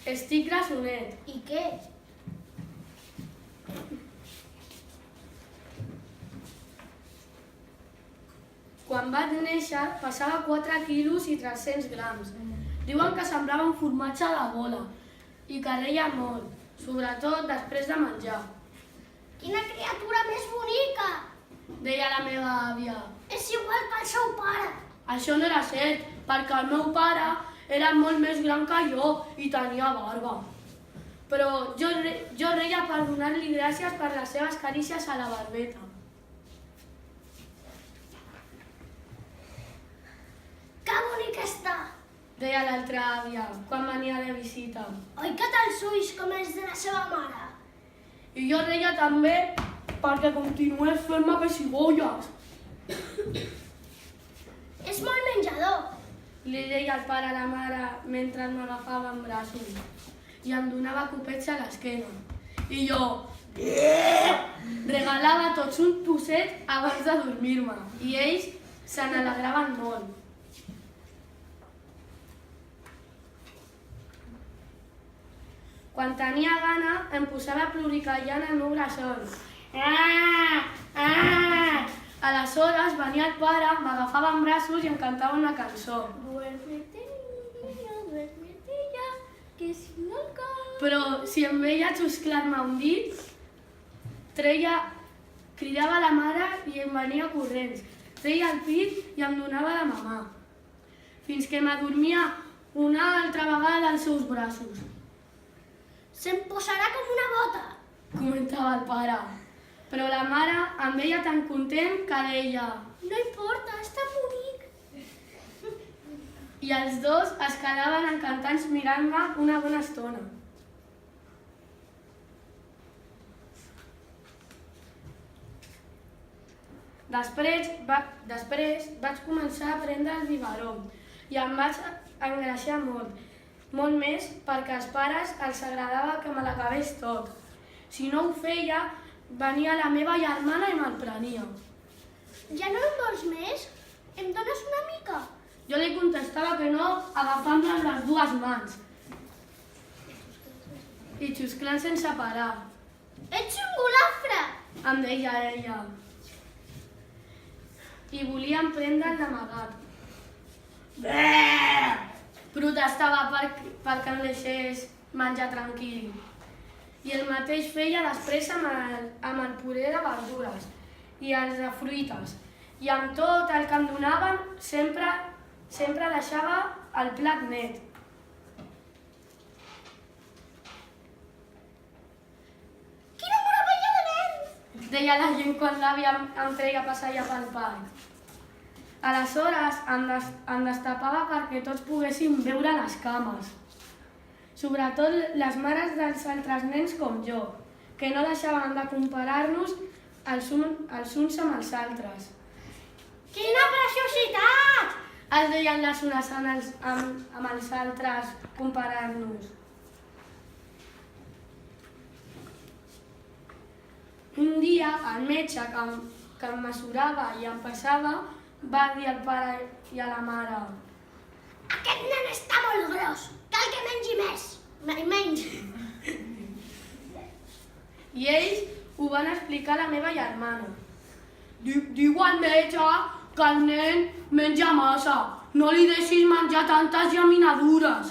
Estic grassonet. I què? Quan vaig néixer pesava 4 quilos i 300 grams. Diuen que semblava un formatge de bola i que reia molt, sobretot després de menjar. Quina criatura més bonica! Deia la meva àvia. És igual que el seu pare. Això no era cert, perquè el meu pare era molt més gran que jo i tenia barba. Però jo reia per donar-li gràcies per les seves carícies a la barbeta. Que bonic està! Deia l'altra àvia, quan venia de visita. Oi que té els ulls com els de la seva mare? I jo reia també perquè continués fent-me pessigolles. És molt menjador. Li deia el pare a la mare mentre m'agafava en braços i em donava copets a l'esquena. I jo regalava tots un trosset abans de dormir-me i ells se n'alegraven molt. Quan tenia gana em posava a ploriquejar en el meu bressol. Aleshores venia el pare, m'agafava en braços i em cantava una cançó. Duérmete, niña, que si no caes... Però si em veia xusclar-me un dit, cridava a la mare i em venia corrents. Treia el pit i em donava la mamà, fins que m'adormia una altra vegada als seus braços. Se'm posarà com una bota. Comentava el pare. Però la mare em veia tan content que deia No importa, està bonic. i els dos es quedaven encantats mirant-me una bona estona. Després vaig començar a prendre el biberó i em vaig engreixar molt més perquè als pares els agradava que me l'acabés tot. Si no ho feia, venia la meva germana i me'l prenia. Ja no en vols més? Em dones una mica? Jo li contestava que no, agafant-me amb les dues mans i xusclant sense parar. Ets un golafre! Em deia ella. I volien prendre'l d'amagat. Protestava perquè em deixés menjar tranquil. I el mateix feia després amb el puré de verdures i els de fruites. I amb tot el que em donaven sempre deixava el plat net. Quina meravella de nen! Deia la gent quan l'àvia em feia passejar pel parc. Aleshores em destapava perquè tots poguéssim veure les cames. Sobretot les mares dels altres nens com jo, que no deixaven de comparar-nos els uns amb els altres. Quina preciositat! Es deien les unes amb els altres comparant-nos. Un dia el metge que em mesurava i em pesava va dir al pare i a la mare: Aquest nen està molt gros, cal que mengi més. Menys. I ells ho van explicar a la meva germana. Diu el metge que el nen menja massa, no li deixis menjar tantes llaminadures.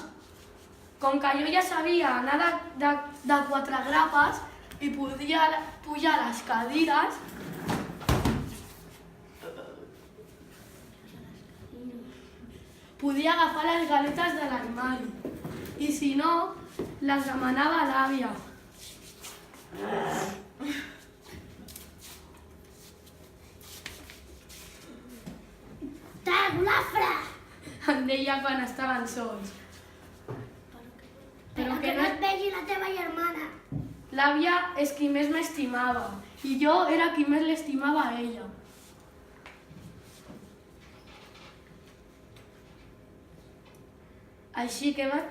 Com que jo ja sabia anar de 4 grapes i podia pujar les cadires, podia agafar les galetes de l'armari i si no, les demanava a l'àvia. Golafre! Em deia quan estaven sols. Però que no et vegi la teva germana. L'àvia és qui més m'estimava i jo era qui més l'estimava a ella. Així que vaig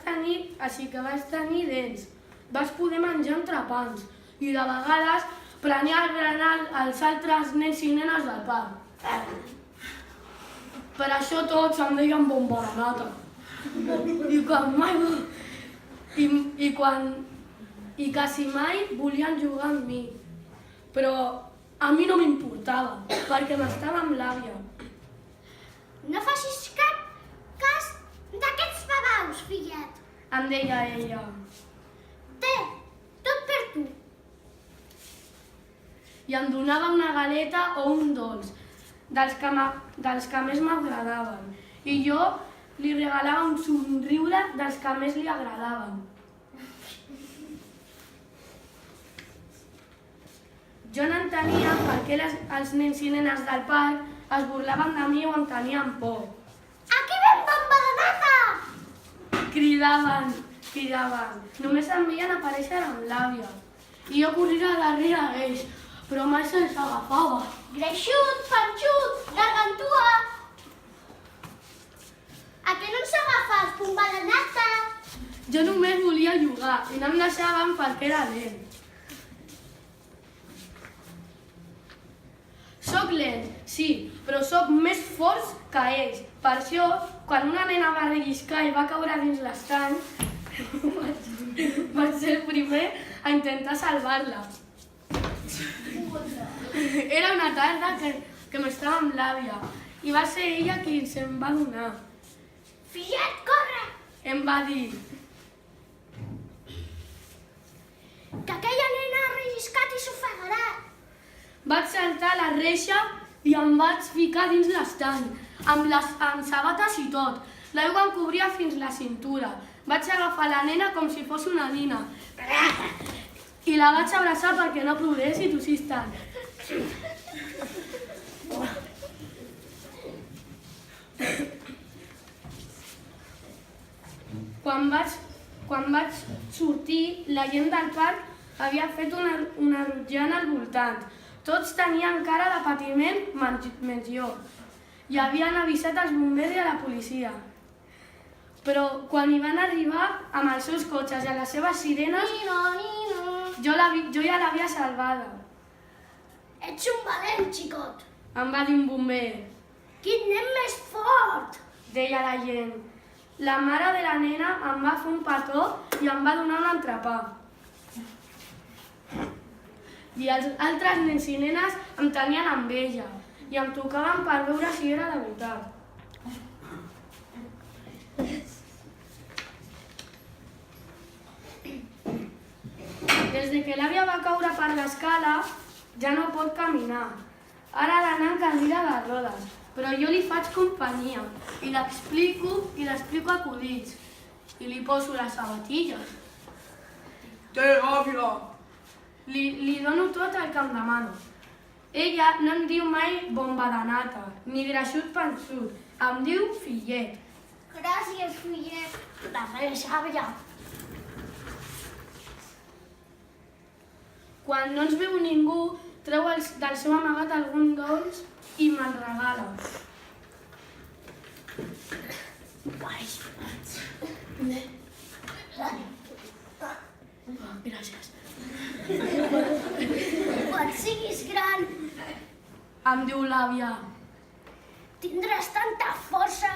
tenir dents, vaig poder menjar entrepans i de vegades prenia el berenar als altres nens i nenes del parc. Per això tots em deien bomboranata. I quasi mai volien jugar amb mi. Però a mi no m'importava, perquè m'estava amb l'àvia. No facis cap cas d'aquests babaus, fillet. Em deia ella. Té, tot per tu. I em donava una galeta o un dolç, dels que més m'agradaven. I jo li regalava un somriure dels que més li agradaven. Jo no entenia per què els nens i nenes del parc es burlaven de mi o em tenien por. Aquí ven bomba de nata! Cridaven. Només em veien aparèixer amb l'àvia. I jo corria darrere d'ells, però mai se'ls agafava. Greixut, panxut, gargantua! A què no ens agafes, bomba de nata? Jo només volia jugar i no em deixaven perquè era lent. Soc lent, sí, però sóc més fort que ells. Per això, quan una nena va relliscar i va caure dins l'estany, vaig ser el primer a intentar salvar-la. Era una tarda que m'estava amb l'àvia i va ser ella qui se'm va donar. Fillet, corre! Em va dir que aquella nena ha relliscat i s'ofegarà. vaig saltar la reixa i em vaig ficar dins l'estany, amb sabates i tot. L'aigua em cobria fins la cintura. Vaig agafar la nena com si fos una nina i la vaig abraçar perquè no plorés i tossís tant. Quan vaig sortir, la gent del parc havia fet una rotllana al voltant. Tots tenien cara de patiment menys jo. I havien avisat els bombers i a la policia. Però quan hi van arribar amb els seus cotxes i les seves sirenes, jo ja l'havia salvada. Ets un valent, xicot. Em va dir un bomber. Quin nen més fort! Deia la gent. La mare de la nena em va fer un petó i em va donar un entrepà. I els altres nens i nenes em tenien enveja i em tocaven per veure si era de veritat. Des que l'àvia va caure per l'escala, ja no pot caminar. Ara ha d'anar en cadira de rodes, però jo li faig companyia i l'explico acudits i li poso les sabatilles. Té, àvia! Li dono tot el que em demano. Ella no em diu mai bomba de nata, ni greixut panxut, em diu fillet. Gràcies, fillet. De res, àvia. Quan no ens veu ningú, treu del seu amagat algun dolç i me'l regala. Gràcies. Quan siguis gran, Em diu l'àvia. tindràs tanta força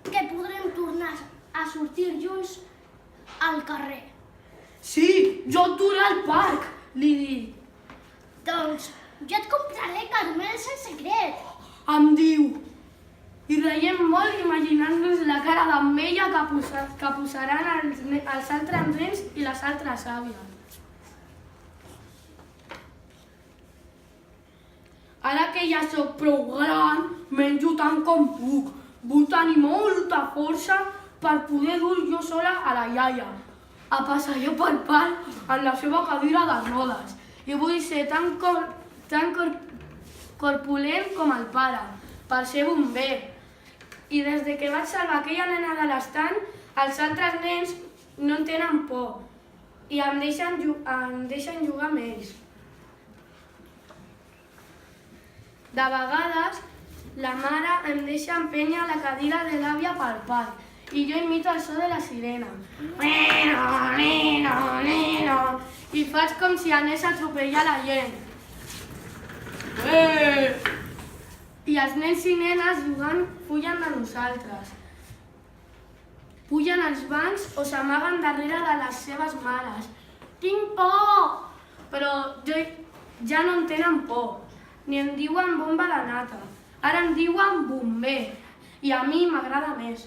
que podrem tornar a sortir junts al carrer. Sí, jo et duré al parc, li dic. Doncs jo et compraré caramels en secret. Em diu. I reiem molt imaginant-nos la cara d'enveja que posaran els altres nens i les altres àvies. Ara que ja sóc prou gran, menjo tant com puc. Vull tenir molta força per poder dur jo sola a la iaia a passejar pel parc en la seva cadira de rodes. I vull ser tan corpulent com el pare, per ser bomber. I des que vaig salvar aquella nena de l'estany, els altres nens no en tenen por i em deixen jugar amb ells. De vegades, la mare em deixa empènyer la cadira de l'àvia pel parc i jo imito el so de la sirena. I faig com si anés a atropellar la gent. I els nens i nenes jugant fugen de nosaltres. pugen als bancs o s'amaguen darrere de les seves mares. Tinc por! Però ja no en tenen por. Ni em diuen bomba de nata. Ara em diuen bomber. I a mi m'agrada més.